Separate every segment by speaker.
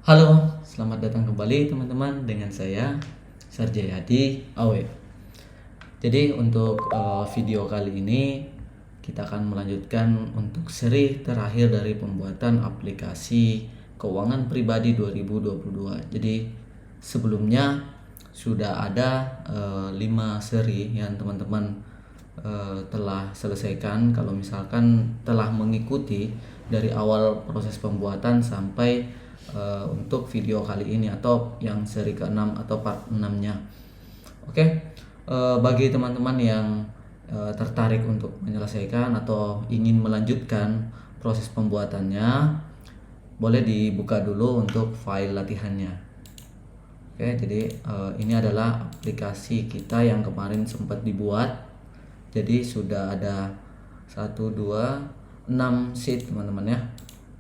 Speaker 1: Halo, selamat datang kembali teman-teman dengan saya Sarjayadi Awe. Jadi untuk video kali ini kita akan melanjutkan untuk seri terakhir dari pembuatan aplikasi keuangan pribadi 2022. Jadi sebelumnya sudah ada 5 seri yang teman-teman telah selesaikan. Kalau misalkan telah mengikuti dari awal proses pembuatan sampai untuk video kali ini atau yang seri ke-6 atau part 6-nya. Oke, bagi teman-teman yang tertarik untuk menyelesaikan atau ingin melanjutkan proses pembuatannya, boleh dibuka dulu untuk file latihannya. Oke, jadi ini adalah aplikasi kita yang kemarin sempat dibuat. Jadi sudah ada 1, 2, 6 sheet teman-teman ya.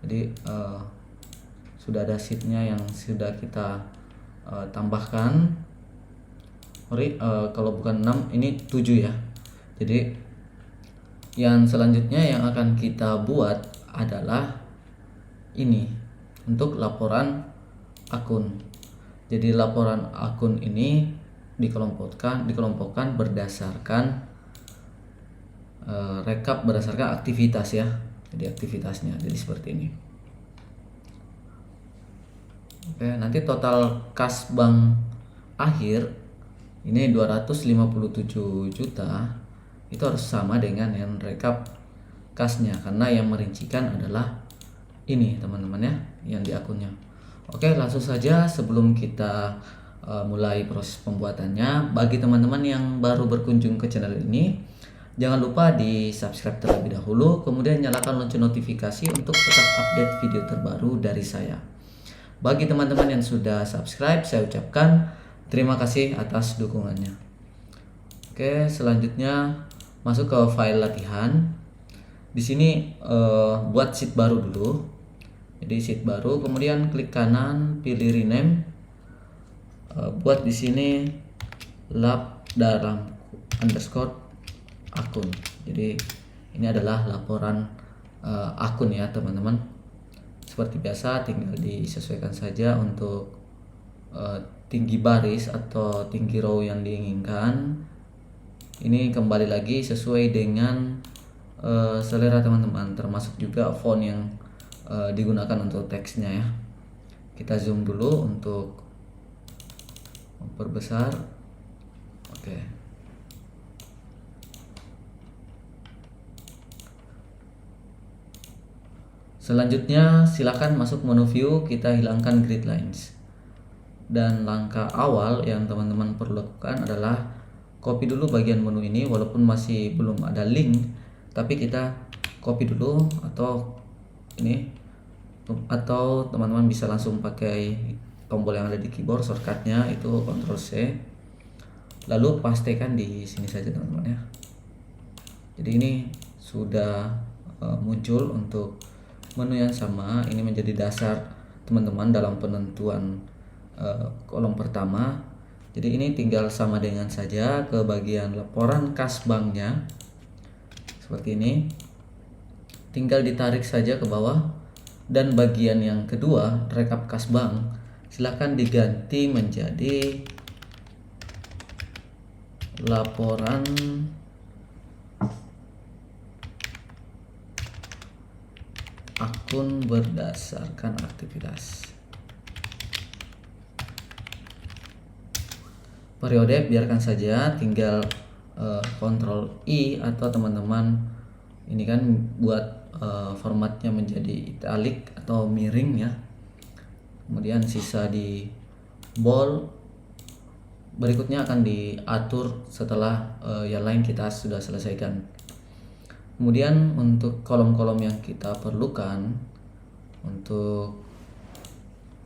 Speaker 1: Jadi sudah ada sheetnya yang sudah kita tambahkan. Kalau bukan 6 ini 7 ya. Jadi yang selanjutnya yang akan kita buat adalah ini untuk laporan akun. Jadi laporan akun ini dikelompokkan berdasarkan rekap berdasarkan aktivitas ya. Jadi aktivitasnya jadi seperti ini. Oke, nanti total kas bank akhir ini 257 juta itu harus sama dengan yang rekap kasnya, karena yang merincikan adalah ini teman-teman ya, yang di akunnya. Oke, langsung saja sebelum kita mulai proses pembuatannya, bagi teman-teman yang baru berkunjung ke channel ini, jangan lupa di subscribe terlebih dahulu, kemudian nyalakan lonceng notifikasi untuk tetap update video terbaru dari saya. Bagi teman-teman yang sudah subscribe, saya ucapkan terima kasih atas dukungannya. Oke, selanjutnya masuk ke file latihan. Di sini buat sheet baru dulu. Jadi sheet baru, kemudian klik kanan, pilih rename. Buat di sini lab dalam underscore akun. Jadi ini adalah laporan akun ya teman-teman. Seperti biasa tinggal disesuaikan saja untuk tinggi baris atau tinggi row yang diinginkan. Ini kembali lagi sesuai dengan selera teman-teman, termasuk juga font yang digunakan untuk teksnya ya. Kita zoom dulu untuk memperbesar. Oke. Selanjutnya silakan masuk menu view, kita hilangkan grid lines. Dan langkah awal yang teman-teman perlu lakukan adalah copy dulu bagian menu ini, walaupun masih belum ada link, tapi kita copy dulu, atau teman-teman bisa langsung pakai tombol yang ada di keyboard, shortcutnya itu Ctrl C. Lalu pastekan di sini saja teman-teman ya. Jadi ini sudah muncul untuk menu yang sama. Ini menjadi dasar teman-teman dalam penentuan kolom pertama. Jadi ini tinggal sama dengan saja ke bagian laporan kas banknya seperti ini, tinggal ditarik saja ke bawah. Dan bagian yang kedua, rekap kas bank, silahkan diganti menjadi laporan akun berdasarkan aktivitas. Periode biarkan saja, tinggal Ctrl I, atau teman-teman ini kan buat formatnya menjadi italic atau miring ya. Kemudian sisa di bold. Berikutnya akan diatur setelah yang lain kita sudah selesaikan. Kemudian untuk kolom-kolom yang kita perlukan, untuk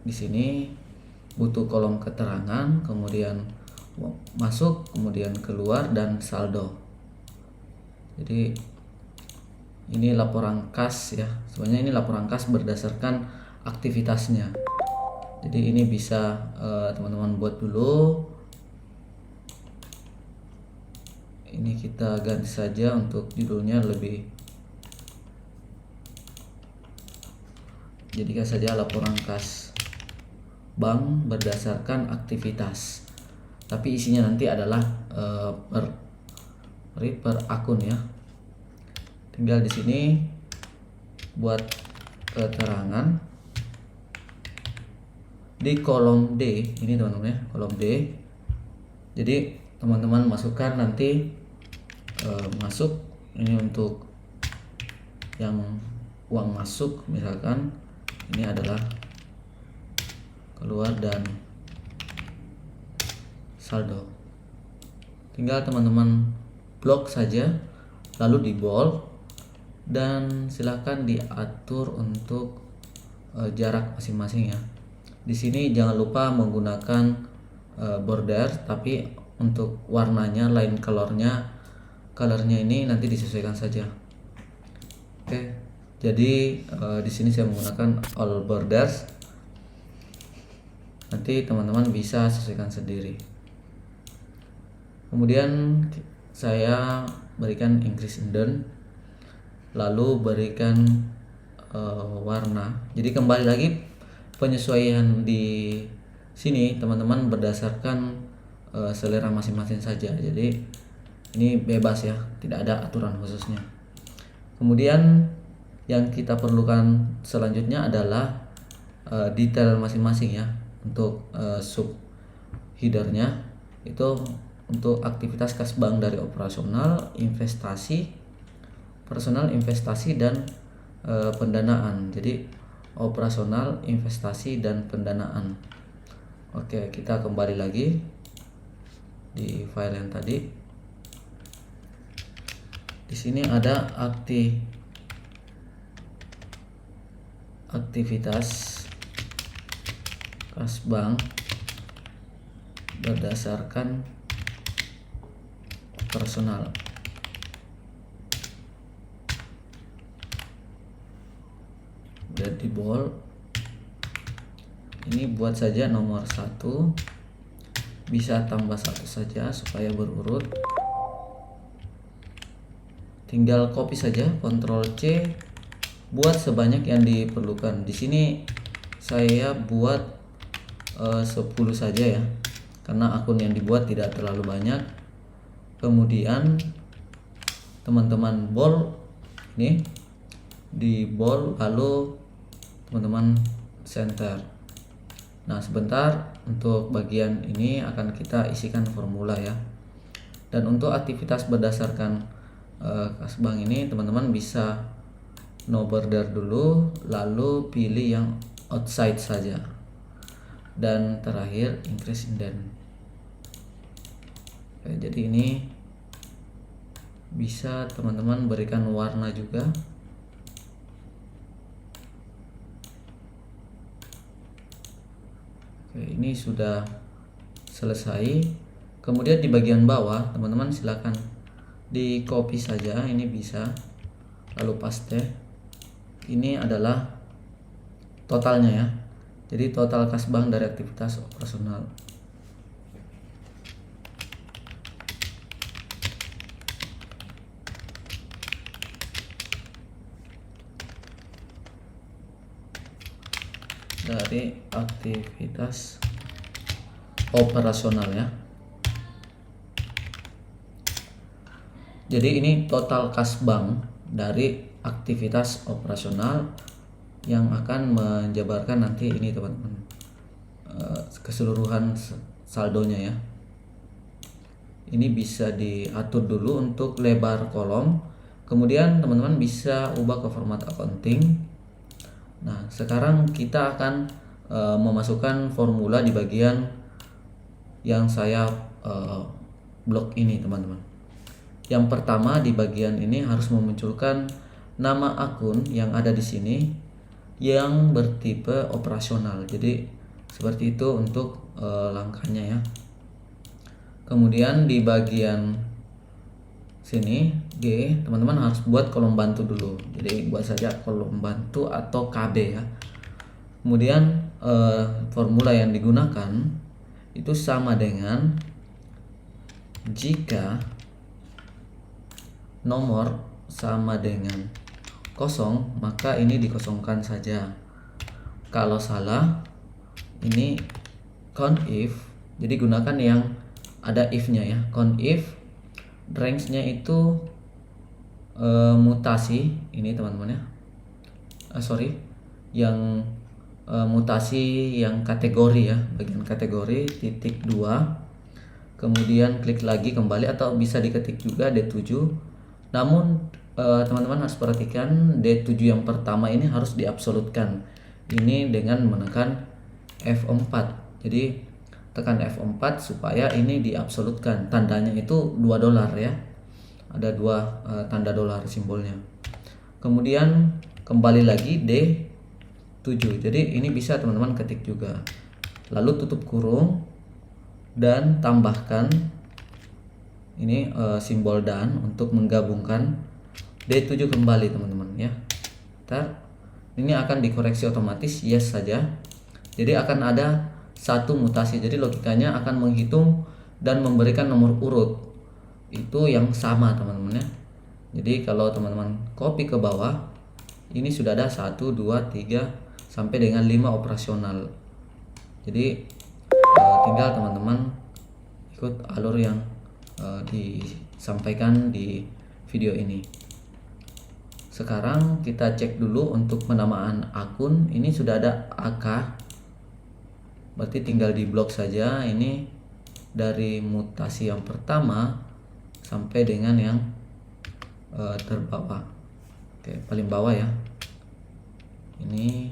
Speaker 1: di sini butuh kolom keterangan, kemudian masuk, kemudian keluar, dan saldo. Jadi ini laporan kas ya. Sebenarnya ini laporan kas berdasarkan aktivitasnya. Jadi ini bisa teman-teman buat dulu. Ini kita ganti saja untuk judulnya, lebih jadikan saja laporan kas bank berdasarkan aktivitas, tapi isinya nanti adalah per akun ya. Tinggal di sini buat keterangan di kolom D ini teman-teman ya, kolom D. Jadi teman-teman masukkan nanti masuk ini untuk yang uang masuk, misalkan ini adalah keluar dan saldo. Tinggal teman-teman blok saja, lalu di bold, dan silahkan diatur untuk jarak masing-masing ya. Di sini jangan lupa menggunakan border, tapi untuk warnanya, line colornya ini nanti disesuaikan saja. Oke, jadi di sini saya menggunakan all borders. Nanti teman-teman bisa sesuaikan sendiri. Kemudian saya berikan increase indent, lalu berikan warna. Jadi kembali lagi penyesuaian di sini teman-teman berdasarkan selera masing-masing saja. Jadi ini bebas ya, tidak ada aturan khususnya. Kemudian yang kita perlukan selanjutnya adalah detail masing-masing ya. Untuk sub headernya itu untuk aktivitas kas bank dari operasional, investasi, personal, investasi, dan pendanaan. Jadi operasional, investasi, dan pendanaan. Oke, kita kembali lagi di file yang tadi. Di sini ada aktivitas kas bank berdasarkan personal. Udah di bold. Ini buat saja nomor 1, bisa tambah 1 saja supaya berurut. Tinggal copy saja, Ctrl C, buat sebanyak yang diperlukan. Di sini saya buat 10 saja ya, karena akun yang dibuat tidak terlalu banyak. Kemudian teman-teman bold, ini di bold, lalu teman-teman center. Nah, sebentar, untuk bagian ini akan kita isikan formula ya. Dan untuk aktivitas berdasarkan kas bank ini teman-teman bisa no border dulu, lalu pilih yang outside saja, dan terakhir increase indent. Oke, jadi ini bisa teman-teman berikan warna juga. Oke, ini sudah selesai. Kemudian di bagian bawah teman-teman silakan di copy saja, ini bisa, lalu paste. Ini adalah totalnya ya. Jadi total kas bank dari aktivitas operasional. Dari aktivitas operasional ya. Jadi ini total kas bank dari aktivitas operasional yang akan menjabarkan nanti ini teman-teman keseluruhan saldonya ya. Ini bisa diatur dulu untuk lebar kolom, kemudian teman-teman bisa ubah ke format accounting. Nah, sekarang kita akan memasukkan formula di bagian yang saya blok ini teman-teman. Yang pertama, di bagian ini harus memunculkan nama akun yang ada di sini yang bertipe operasional. Jadi seperti itu untuk langkahnya ya. Kemudian di bagian sini G, teman-teman harus buat kolom bantu dulu. Jadi buat saja kolom bantu atau KB ya. Kemudian formula yang digunakan itu sama dengan jika nomor sama dengan 0, maka ini dikosongkan saja. Kalau salah, ini count if, jadi gunakan yang ada if-nya ya. Count if range-nya itu mutasi ini teman-teman ya. Yang mutasi yang kategori ya, bagian kategori titik 2. Kemudian klik lagi kembali, atau bisa diketik juga D7. Namun teman-teman harus perhatikan D7 yang pertama ini harus diabsolutkan. Ini dengan menekan F4. Jadi tekan F4 supaya ini diabsolutkan. Tandanya itu $2 ya. Ada 2 tanda dolar simbolnya. Kemudian kembali lagi D7. Jadi ini bisa teman-teman ketik juga. Lalu tutup kurung dan tambahkan ini simbol dan untuk menggabungkan D7 kembali teman-teman ya. Ntar ini akan dikoreksi otomatis, yes saja. Jadi akan ada satu mutasi. Jadi logikanya akan menghitung dan memberikan nomor urut itu yang sama teman-teman ya. Jadi kalau teman-teman copy ke bawah, ini sudah ada 1, 2, 3 sampai dengan 5 operasional. Jadi tinggal teman-teman ikut alur yang disampaikan di video ini. Sekarang kita cek dulu untuk penamaan akun. Ini sudah ada AK, berarti tinggal di blok saja. Ini dari mutasi yang pertama sampai dengan yang terbawah. Oke, paling bawah ya. Ini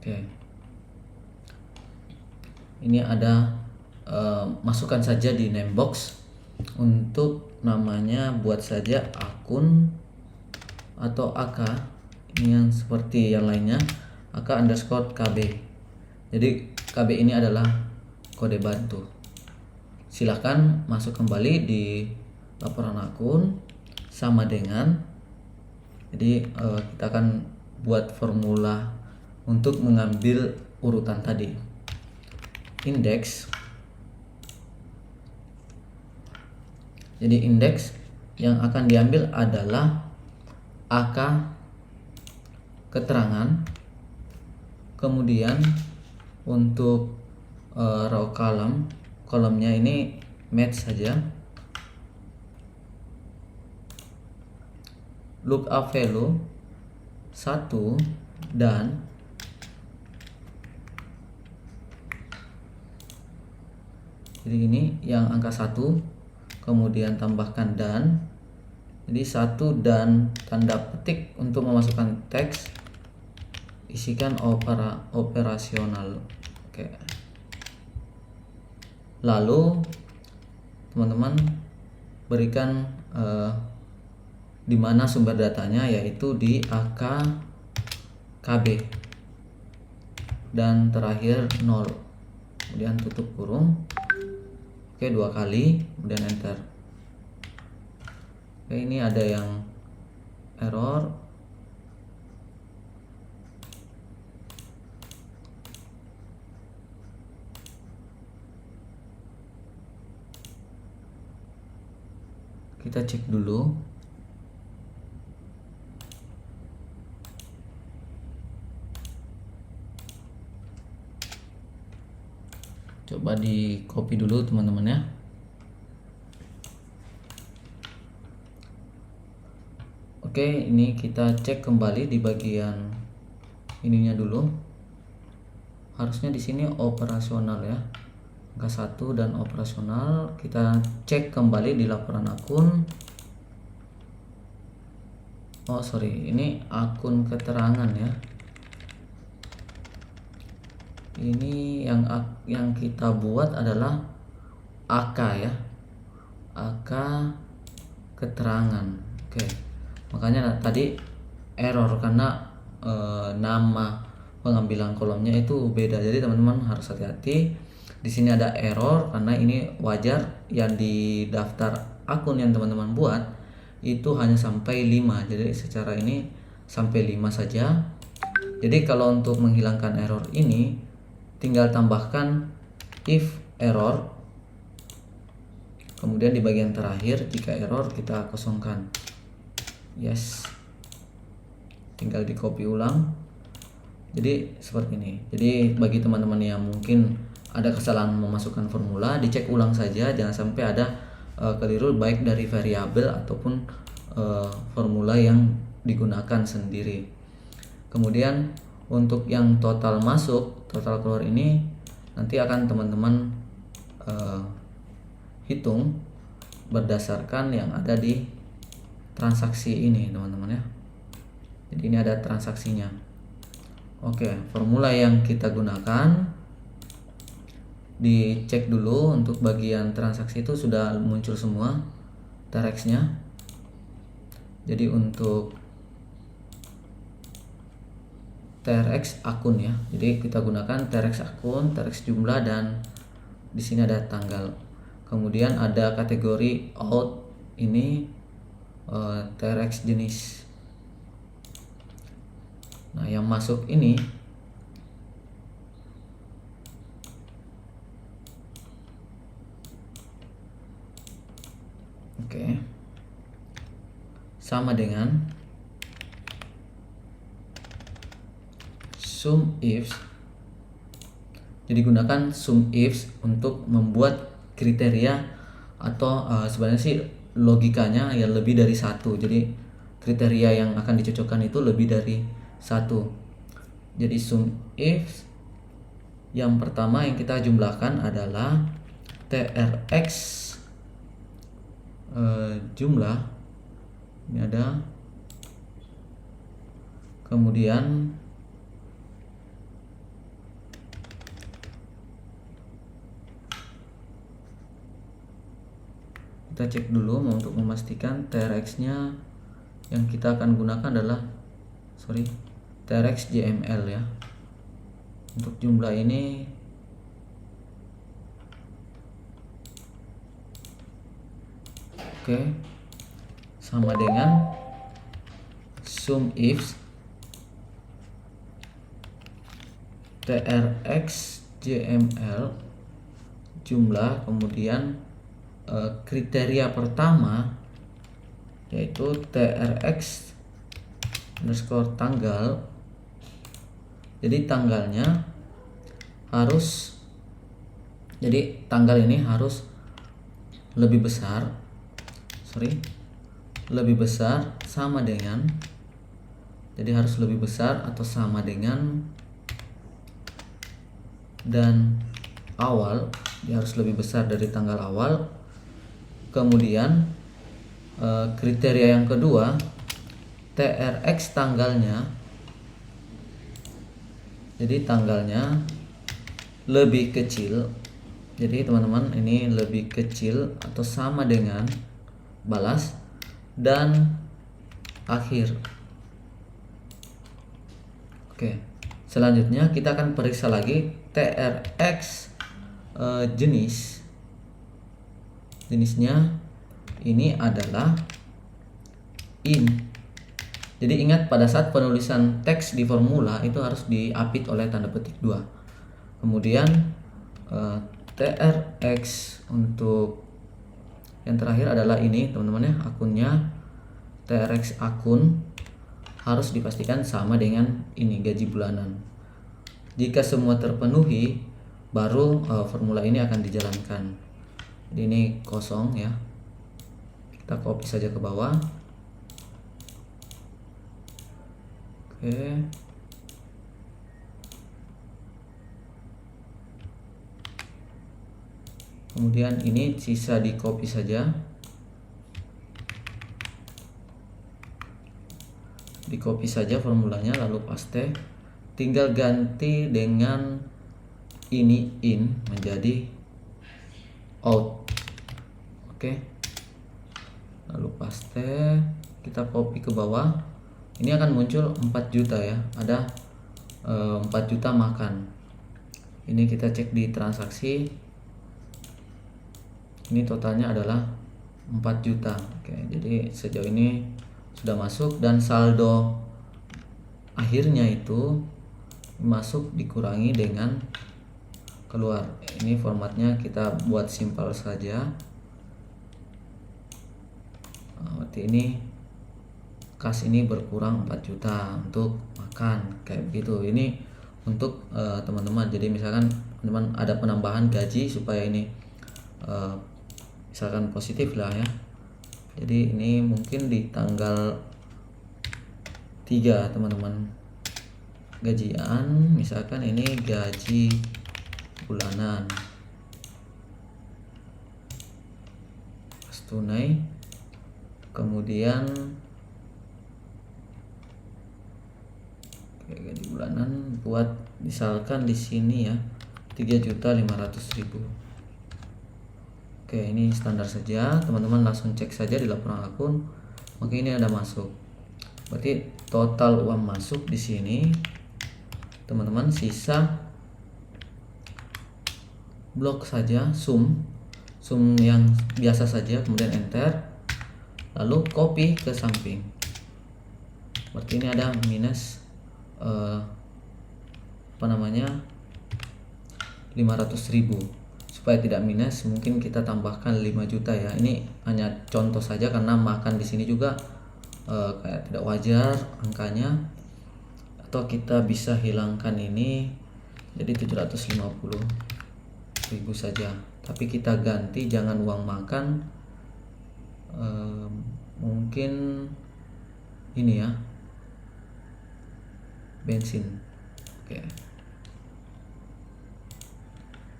Speaker 1: Oke. Ini ada masukkan saja di name box. Untuk namanya buat saja akun atau AK. Ini yang seperti yang lainnya, AK_KB. Jadi KB ini adalah kode bantu. Silahkan masuk kembali di laporan akun sama dengan. Jadi kita akan buat formula untuk mengambil urutan tadi. Indeks. Jadi indeks yang akan diambil adalah AK keterangan. Kemudian untuk row kolomnya ini match saja. Lookup value 1 dan jadi ini yang angka 1, kemudian tambahkan dan. Jadi 1 dan tanda petik untuk memasukkan teks, isikan operasional. Oke. Lalu teman-teman berikan di mana sumber datanya, yaitu di AK_KB dan terakhir 0. Kemudian tutup kurung. Oke, 2 kali, kemudian enter. Oke, ini ada yang error. Kita cek dulu. Coba di copy dulu teman-teman ya. Oke, ini kita cek kembali di bagian ininya dulu. Harusnya di sini operasional ya. Angka 1 dan operasional. Kita cek kembali di laporan akun. Oh sorry, ini akun keterangan ya. Ini yang kita buat adalah AK ya, AK keterangan. Oke, makanya tadi error karena nama pengambilan kolomnya itu beda. Jadi teman-teman harus hati-hati. Di sini ada error karena ini wajar, yang di daftar akun yang teman-teman buat itu hanya sampai 5. Jadi secara ini sampai 5 saja. Jadi kalau untuk menghilangkan error ini tinggal tambahkan if error, Kemudian di bagian terakhir jika error kita kosongkan. Yes, tinggal di copy ulang. Jadi seperti ini. Jadi bagi teman-teman yang mungkin ada kesalahan memasukkan formula, dicek ulang saja, jangan sampai ada keliru baik dari variabel ataupun formula yang digunakan sendiri. Kemudian untuk yang total masuk, total keluar ini nanti akan teman-teman hitung berdasarkan yang ada di transaksi ini, teman-teman ya. Jadi ini ada transaksinya. Oke, formula yang kita gunakan dicek dulu. Untuk bagian transaksi itu sudah muncul semua TRX-nya. Jadi untuk TRX akun ya. Jadi kita gunakan TRX akun, TRX jumlah, dan di sini ada tanggal. Kemudian ada kategori out, ini TRX jenis. Nah, yang masuk ini sama dengan sum ifs. Jadi gunakan sum ifs untuk membuat kriteria atau sebenarnya sih logikanya ya lebih dari satu. Jadi kriteria yang akan dicocokkan itu lebih dari satu. Jadi sum ifs yang pertama yang kita jumlahkan adalah TRX jumlah, ini ada, kemudian kita cek dulu untuk memastikan TRX-nya yang kita akan gunakan adalah TRX JML ya. Untuk jumlah ini sama dengan sum ifs TRX JML jumlah, kemudian kriteria pertama yaitu TRX underscore tanggal. Jadi tanggalnya harus, jadi tanggal ini harus lebih besar sama dengan, jadi harus lebih besar atau sama dengan, dan awal dia harus lebih besar dari tanggal awal. Kemudian kriteria yang kedua, TRX tanggalnya, jadi tanggalnya lebih kecil. Jadi teman-teman, ini lebih kecil atau sama dengan balas dan akhir. Selanjutnya kita akan periksa lagi TRX jenisnya ini adalah in. Jadi ingat, pada saat penulisan teks di formula itu harus diapit oleh tanda petik 2. Kemudian TRX untuk yang terakhir adalah ini teman-teman ya, akunnya. TRX akun harus dipastikan sama dengan ini, gaji bulanan. Jika semua terpenuhi, baru formula ini akan dijalankan. Jadi ini kosong ya, kita copy saja ke bawah. Kemudian ini sisa di copy saja, di copy saja formulanya lalu paste, tinggal ganti dengan ini in menjadi out. Lalu paste, kita copy ke bawah. Ini akan muncul 4 juta ya, ada 4 juta makan. Ini kita cek di transaksi, ini totalnya adalah 4 juta. Jadi sejauh ini sudah masuk, dan saldo akhirnya itu masuk dikurangi dengan keluar. Ini formatnya kita buat simpel saja. Berarti ini kas ini berkurang 4 juta untuk makan kayak begitu. Ini untuk teman-teman. Jadi misalkan teman-teman ada penambahan gaji supaya ini misalkan positif lah ya. Jadi ini mungkin di tanggal 3 teman-teman gajian, misalkan ini gaji bulanan pas tunai, kemudian gaji bulanan buat misalkan di sini ya 3.500.000. Oke, ini standar saja, teman-teman langsung cek saja di laporan akun. Oke, ini ada masuk. Berarti total uang masuk di sini teman-teman sisa blok saja, sum yang biasa saja, kemudian enter, lalu copy ke samping. Berarti ini ada minus 500.000. Supaya tidak minus, mungkin kita tambahkan 5 juta ya. Ini hanya contoh saja karena makan di sini juga kayak tidak wajar angkanya, atau kita bisa hilangkan ini jadi 750.000 saja, tapi kita ganti jangan uang makan, mungkin ini ya, bensin. Oke.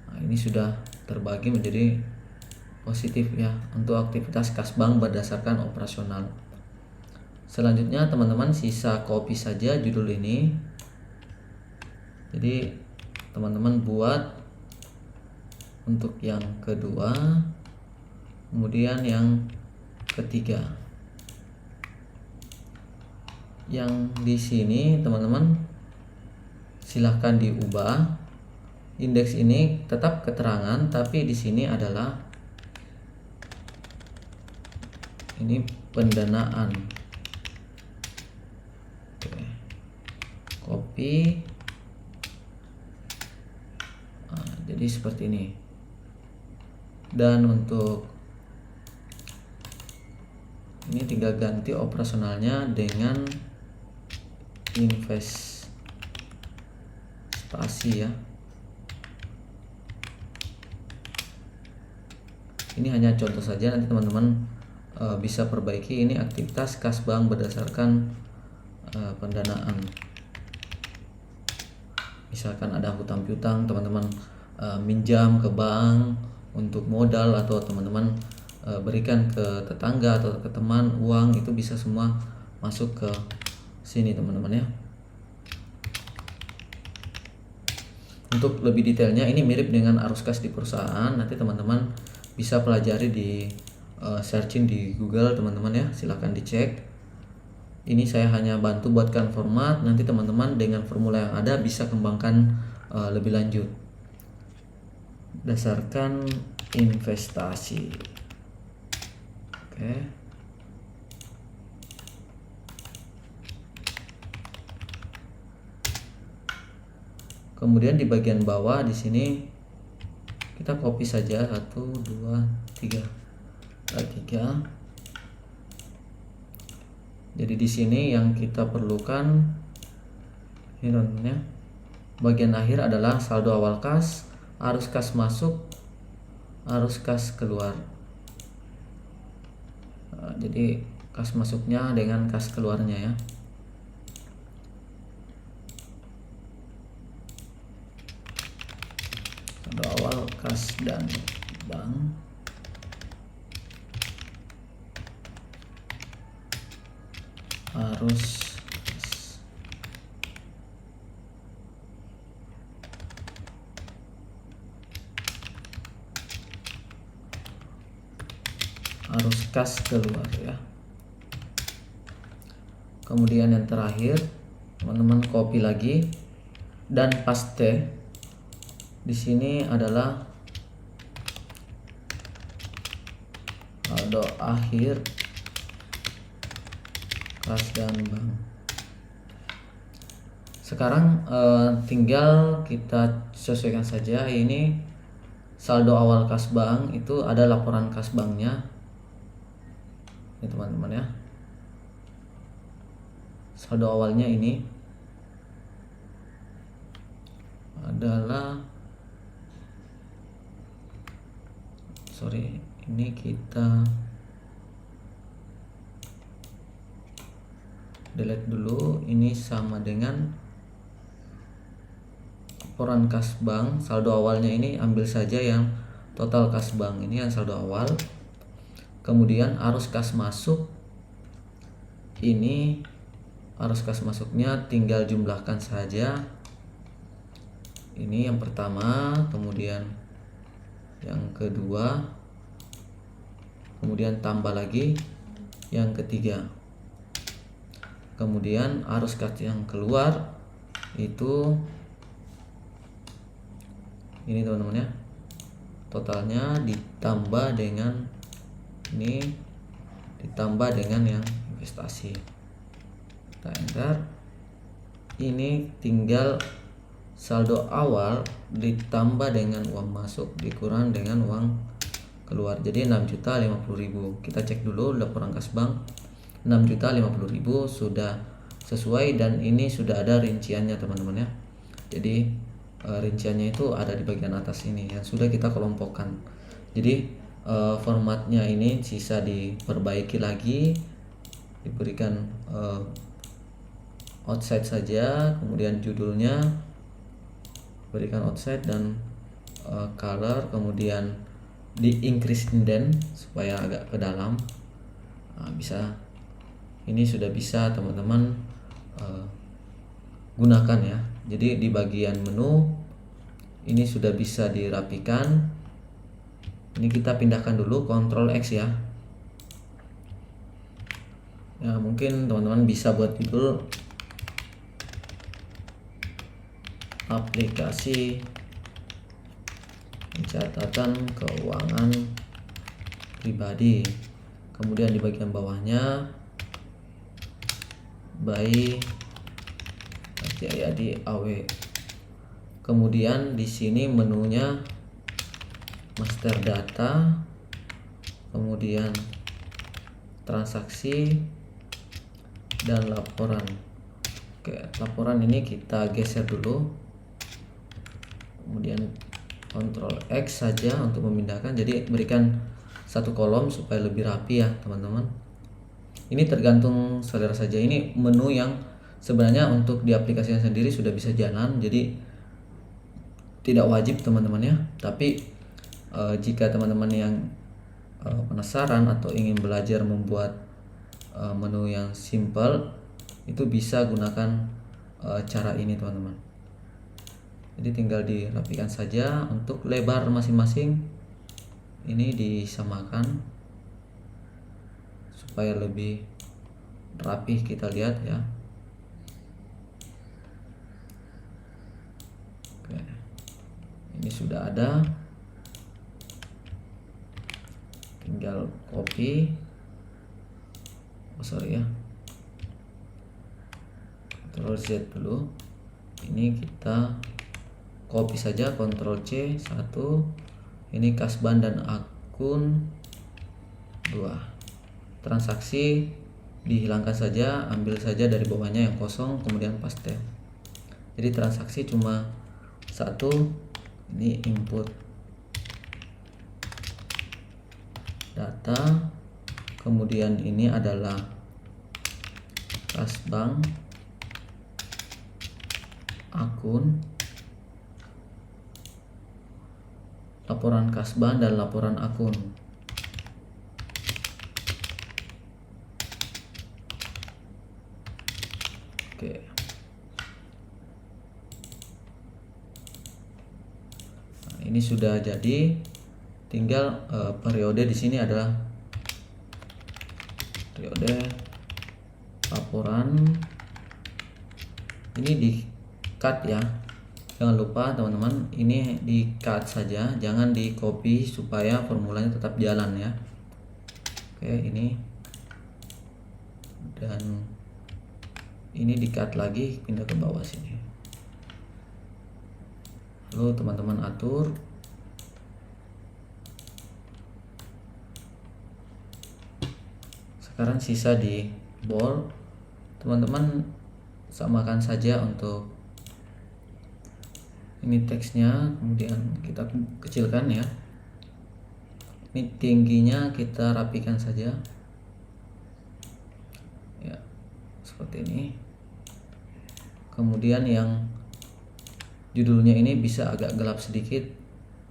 Speaker 1: Nah, ini sudah terbagi menjadi positif ya untuk aktivitas kas bank berdasarkan operasional. Selanjutnya teman-teman sisa copy saja judul ini. Jadi teman-teman buat untuk yang kedua, kemudian yang ketiga. Yang di sini teman-teman silahkan diubah. Indeks ini tetap keterangan, tapi di sini adalah ini pendanaan. Oke. Copy. Nah, jadi seperti ini. Dan untuk ini tinggal ganti operasionalnya dengan investasi ya. Ini hanya contoh saja, nanti teman-teman bisa perbaiki. Ini aktivitas kas bank berdasarkan pendanaan. Misalkan ada hutang piutang, teman-teman minjam ke bank untuk modal, atau teman-teman berikan ke tetangga atau ke teman uang, itu bisa semua masuk ke sini teman-teman ya. Untuk lebih detailnya ini mirip dengan arus kas di perusahaan, nanti teman-teman bisa pelajari di searching di Google teman-teman ya, silahkan dicek. Ini saya hanya bantu buatkan format, nanti teman-teman dengan formula yang ada bisa kembangkan lebih lanjut berdasarkan investasi. Oke. Kemudian di bagian bawah di sini kita copy saja 1, 2, 3. Jadi di sini yang kita perlukan ini teman-teman ya. Bagian akhir adalah saldo awal kas, arus kas masuk, arus kas keluar. Jadi kas masuknya dengan kas keluarnya ya. Saldo awal kas dan bank. Arus kas keluar ya. Kemudian yang terakhir teman-teman copy lagi dan paste. Di sini adalah saldo akhir kas dan bank. Sekarang tinggal kita sesuaikan saja. Ini saldo awal kas bank, itu ada laporan kas banknya ini teman-teman ya. Saldo awalnya ini adalah ini kita delete dulu. Ini sama dengan laporan kas bank. Saldo awalnya ini ambil saja yang total kas bank, ini yang saldo awal. Kemudian arus kas masuk, ini arus kas masuknya tinggal jumlahkan saja. Ini yang pertama, kemudian yang kedua, kemudian tambah lagi yang ketiga. Kemudian arus kas yang keluar itu ini teman-teman ya, totalnya ditambah dengan ini, ditambah dengan yang investasi. Kita enter. Ini tinggal saldo awal ditambah dengan uang masuk dikurang dengan uang keluar, jadi 6.050.000. Kita cek dulu laporan kas bank, 6.050.000 sudah sesuai dan ini sudah ada rinciannya teman-teman ya. Jadi rinciannya itu ada di bagian atas ini yang sudah kita kelompokkan. Jadi formatnya ini sisa diperbaiki lagi, diberikan outside saja, kemudian judulnya berikan outside dan color, kemudian di increase indent supaya agak ke dalam. Bisa, ini sudah bisa teman-teman gunakan ya. Jadi di bagian menu ini sudah bisa dirapikan. Ini kita pindahkan dulu, Ctrl X ya. Ya mungkin teman-teman bisa buat judul aplikasi pencatatan keuangan pribadi. Kemudian di bagian bawahnya by Jayadi AW. Kemudian di sini menunya master data, kemudian transaksi dan laporan. Oke, laporan ini kita geser dulu, kemudian Ctrl X saja untuk memindahkan, jadi berikan satu kolom supaya lebih rapi ya teman-teman. Ini tergantung saudara saja. Ini menu yang sebenarnya untuk di aplikasinya sendiri sudah bisa jalan, jadi tidak wajib teman-teman ya. Tapi jika teman-teman yang penasaran atau ingin belajar membuat menu yang simple, itu bisa gunakan cara ini teman-teman. Jadi tinggal dirapikan saja. Untuk lebar masing-masing ini disamakan supaya lebih rapih kita lihat ya. Oke, ini sudah ada, tinggal copy. Ya, Ctrl Z dulu. Ini kita copy saja, Ctrl C 1. Ini kasban dan akun 2. Transaksi dihilangkan saja, ambil saja dari bawahnya yang kosong, kemudian paste. Jadi transaksi cuma 1. Ini input data, kemudian ini adalah kas bank, akun, laporan kas bank dan laporan akun. Oke. Nah, ini sudah jadi. Tinggal periode di sini adalah periode laporan. Ini di cut ya. Jangan lupa teman-teman, ini di cut saja, jangan di copy supaya formulanya tetap jalan ya. Oke, ini dan ini di cut lagi, pindah ke bawah sini. Lalu teman-teman atur. Sekarang sisa di bold, teman-teman samakan saja untuk ini teksnya, kemudian kita kecilkan ya. Ini tingginya kita rapikan saja ya, seperti ini. Kemudian yang judulnya ini bisa agak gelap sedikit,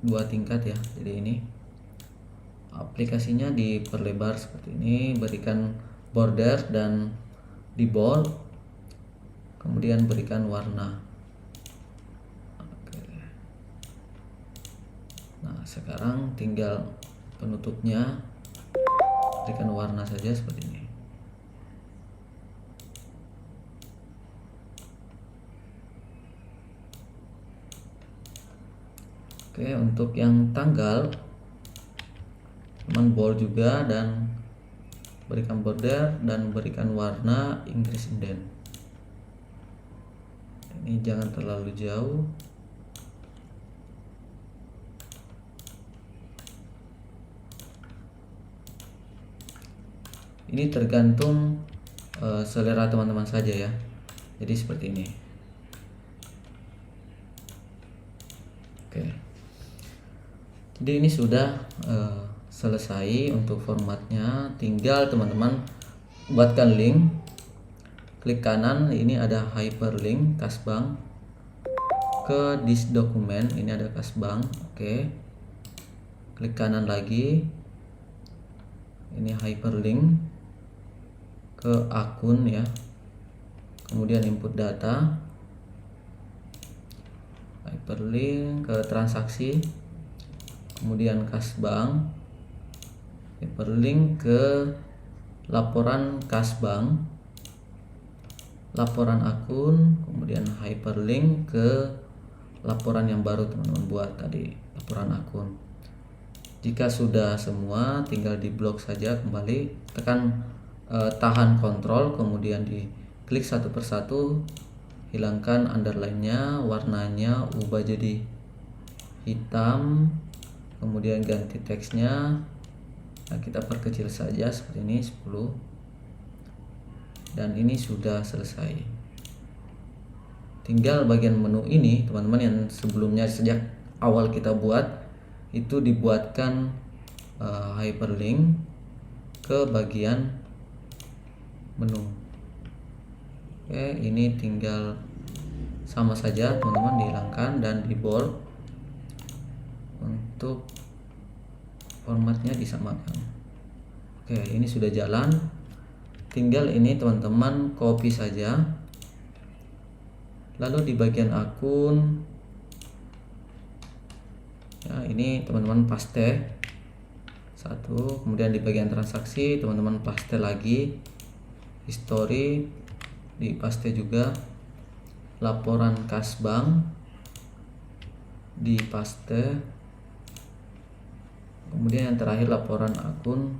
Speaker 1: 2 tingkat ya. Jadi ini aplikasinya diperlebar seperti ini, berikan border dan di bold, kemudian berikan warna. Oke. Nah sekarang tinggal penutupnya, berikan warna saja seperti ini. Oke, untuk yang tanggal teman bold juga dan berikan border dan berikan warna Inggris indent. Ini jangan terlalu jauh. Ini tergantung selera teman-teman saja ya. Jadi seperti ini. Oke. Jadi ini sudah selesai untuk formatnya. Tinggal teman-teman buatkan link. Klik kanan, ini ada hyperlink Kasbang ke this document. Ini ada Kasbang. Oke. Klik kanan lagi. Ini hyperlink ke akun ya, kemudian input data, hyperlink ke transaksi, kemudian Kasbang, hyperlink ke laporan Kasbang, laporan akun, kemudian hyperlink ke laporan yang baru teman-teman buat tadi, laporan akun. Jika sudah semua, tinggal di blok saja kembali, tekan tahan kontrol, kemudian diklik satu persatu, hilangkan underline-nya, warnanya ubah jadi hitam, kemudian ganti teksnya. Nah, kita perkecil saja seperti ini 10, dan ini sudah selesai. Tinggal bagian menu ini teman-teman yang sebelumnya sejak awal kita buat itu dibuatkan hyperlink ke bagian menu. Oke, ini tinggal sama saja teman-teman, dihilangkan dan di bold. Untuk formatnya disamakan. Oke, ini sudah jalan. Tinggal ini teman-teman copy saja, lalu di bagian akun ya, ini teman-teman paste satu, kemudian di bagian transaksi teman-teman paste lagi, history dipaste juga, laporan Kasbang dipaste, kemudian yang terakhir laporan akun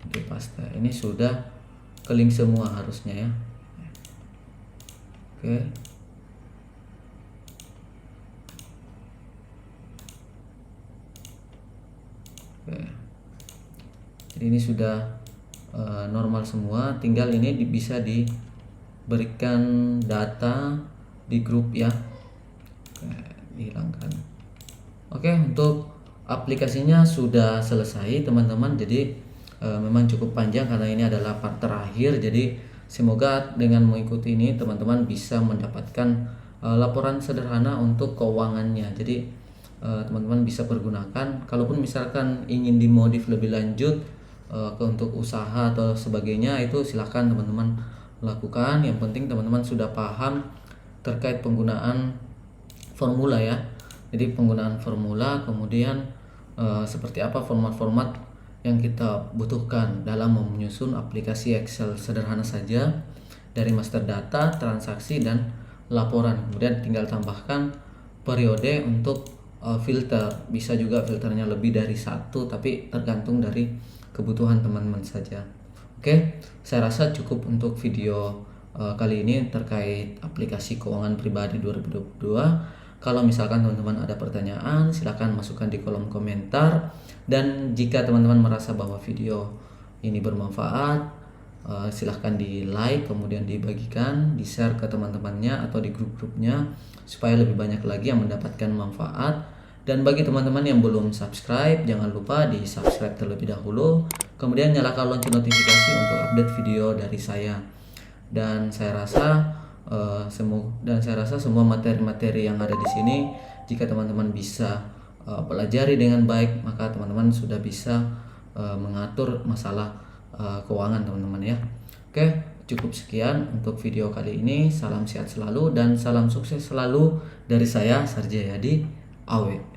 Speaker 1: dipaste. Ini sudah kelink semua harusnya ya. Oke. Oke. Jadi ini sudah normal semua, tinggal ini bisa diberikan data di grup ya. Oke, dihilangkan. Oke, untuk aplikasinya sudah selesai teman-teman. Jadi memang cukup panjang karena ini adalah part terakhir. Jadi semoga dengan mengikuti ini teman-teman bisa mendapatkan laporan sederhana untuk keuangannya. Jadi teman-teman bisa pergunakan. Kalaupun misalkan ingin dimodif lebih lanjut untuk usaha atau sebagainya, itu silahkan teman-teman lakukan. Yang penting teman-teman sudah paham terkait penggunaan formula ya. Jadi penggunaan formula, kemudian seperti apa format-format yang kita butuhkan dalam menyusun aplikasi Excel sederhana saja dari master data, transaksi, dan laporan. Kemudian tinggal tambahkan periode untuk filter. Bisa juga filternya lebih dari satu, tapi tergantung dari kebutuhan teman-teman saja. Oke, saya rasa cukup untuk video kali ini terkait aplikasi keuangan pribadi 2022. Kalau misalkan teman-teman ada pertanyaan, silahkan masukkan di kolom komentar. Dan jika teman-teman merasa bahwa video ini bermanfaat, silahkan di like, kemudian dibagikan, di share ke teman-temannya atau di grup-grupnya supaya lebih banyak lagi yang mendapatkan manfaat. Dan bagi teman-teman yang belum subscribe, jangan lupa di subscribe terlebih dahulu, kemudian nyalakan lonceng notifikasi untuk update video dari saya. Dan saya rasa semua materi-materi yang ada di sini, jika teman-teman bisa pelajari dengan baik, maka teman-teman sudah bisa mengatur masalah keuangan teman-teman ya. Oke, cukup sekian untuk video kali ini. Salam sehat selalu dan salam sukses selalu dari saya, Sarjayadi Awe.